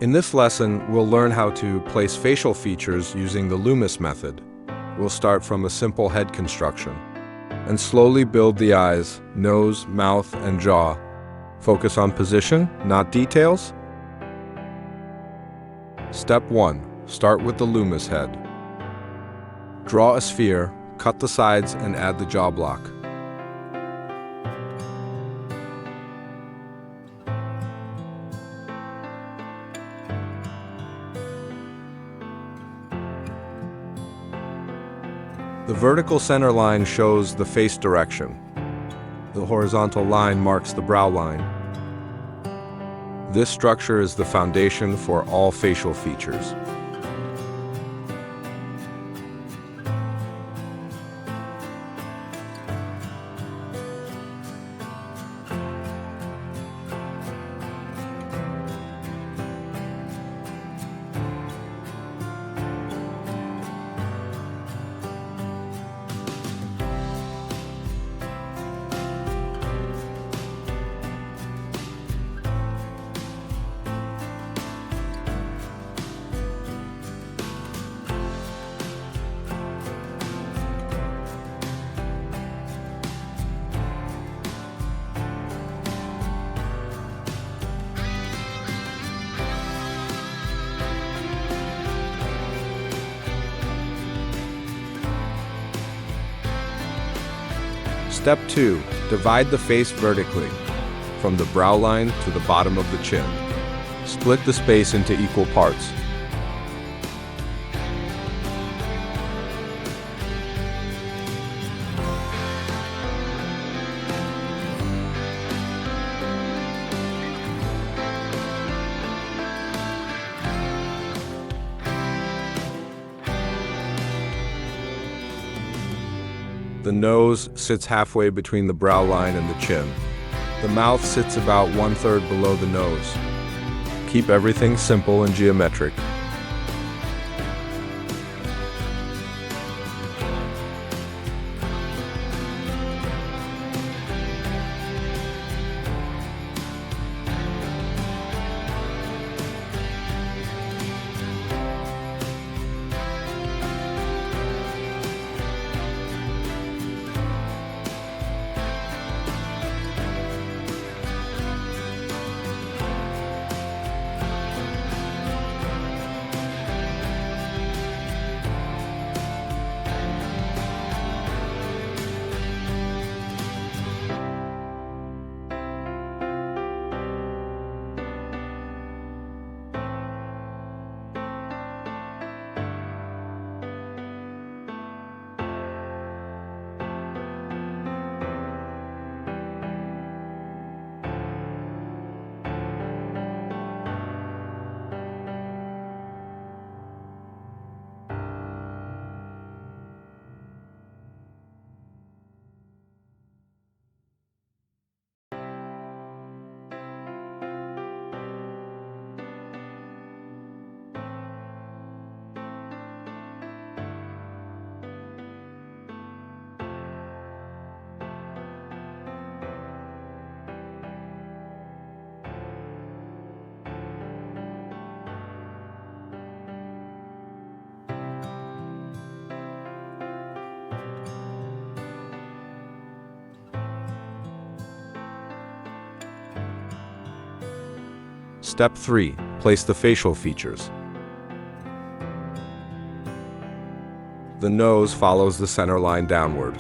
In this lesson, we'll learn how to place facial features using the Loomis method. We'll start from a simple head construction and slowly build the eyes, nose, mouth, and jaw. Focus on position, not details. Step 1. Start with the Loomis head. Draw a sphere, cut the sides, and add the jaw block. The vertical center line shows the face direction. The horizontal line marks the brow line. This structure is the foundation for all facial features. Step 2. Divide the face vertically, from the brow line to the bottom of the chin. Split the space into equal parts. The nose sits halfway between the brow line and the chin. The mouth sits about 1/3 below the nose. Keep everything simple and geometric. Step 3. Place the facial features. The nose follows the center line downward.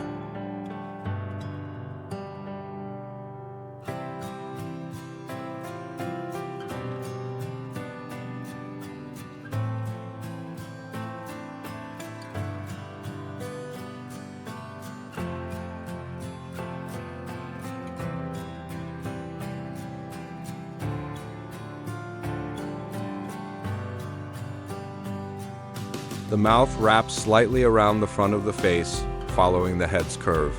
The mouth wraps slightly around the front of the face, following the head's curve.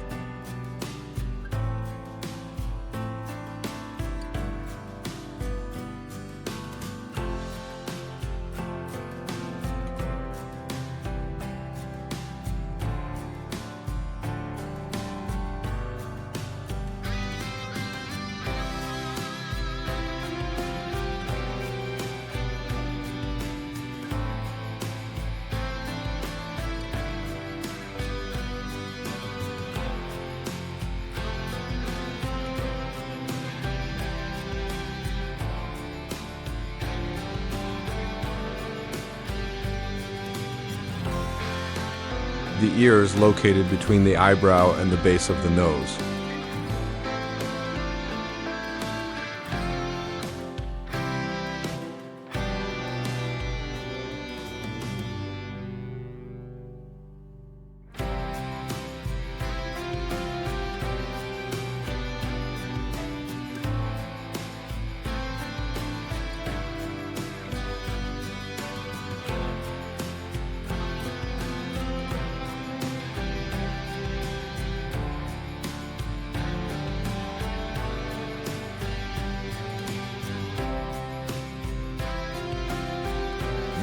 the ears located between the eyebrow and the base of the nose.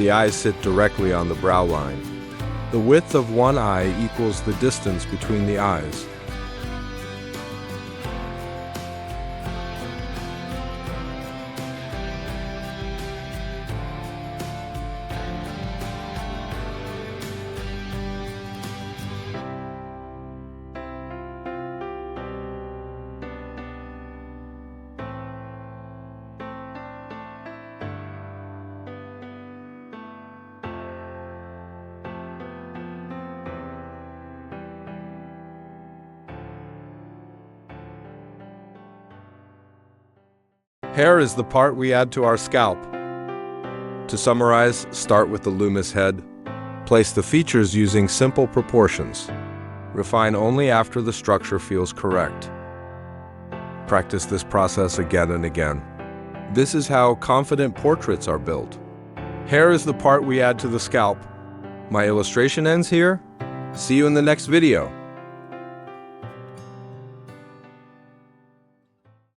The eyes sit directly on the brow line. The width of one eye equals the distance between the eyes. Hair is the part we add to our scalp. To summarize, start with the Loomis head. Place the features using simple proportions. Refine only after the structure feels correct. Practice this process again and again. This is how confident portraits are built. Hair is the part we add to the scalp. My illustration ends here. See you in the next video.